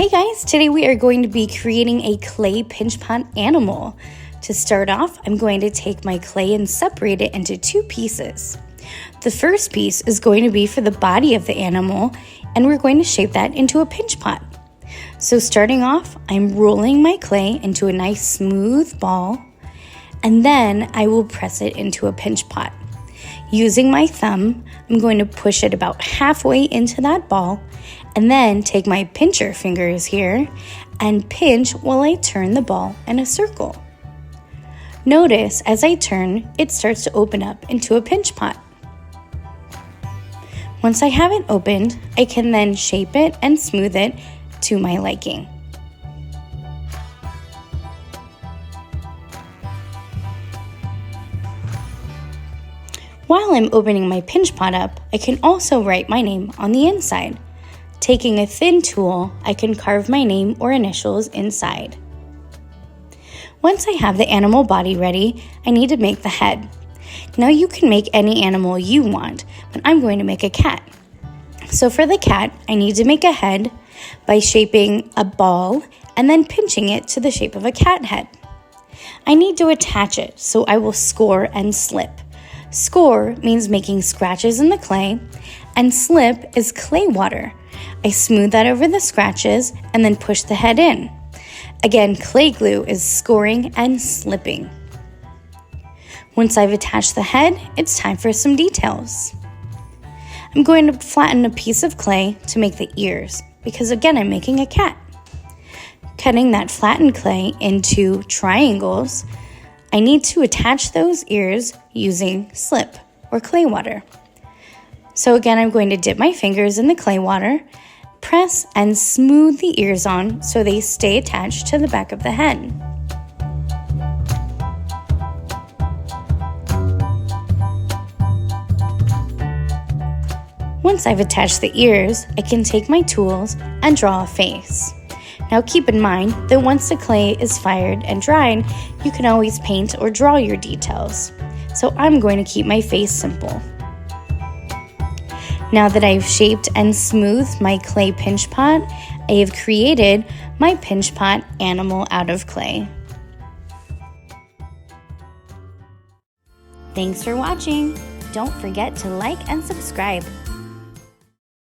Hey guys, today we are going to be creating a clay pinch pot animal. To start off, I'm going to take my clay and separate it into two pieces. The first piece is going to be for the body of the animal, and we're going to shape that into a pinch pot. So starting off, I'm rolling my clay into a nice smooth ball, and then I will press it into a pinch pot. Using my thumb, I'm going to push it about halfway into that ball and then take my pincher fingers here and pinch while I turn the ball in a circle. Notice as I turn, it starts to open up into a pinch pot. Once I have it opened, I can then shape it and smooth it to my liking. While I'm opening my pinch pot up, I can also write my name on the inside. Taking a thin tool, I can carve my name or initials inside. Once I have the animal body ready, I need to make the head. Now you can make any animal you want, but I'm going to make a cat. So for the cat, I need to make a head by shaping a ball and then pinching it to the shape of a cat head. I need to attach it, so I will score and slip. Score means making scratches in the clay, and slip is clay water. I smooth that over the scratches and then push the head in. Again, clay glue is scoring and slipping. Once I've attached the head, it's time for some details. I'm going to flatten a piece of clay to make the ears, because again, I'm making a cat. Cutting that flattened clay into triangles, I need to attach those ears using slip or clay water. So again, I'm going to dip my fingers in the clay water, press and smooth the ears on so they stay attached to the back of the head. Once I've attached the ears, I can take my tools and draw a face. Now keep in mind that once the clay is fired and dried, you can always paint or draw your details. So I'm going to keep my face simple. Now that I've shaped and smoothed my clay pinch pot, I have created my pinch pot animal out of clay. Thanks for watching. Don't forget to like and subscribe.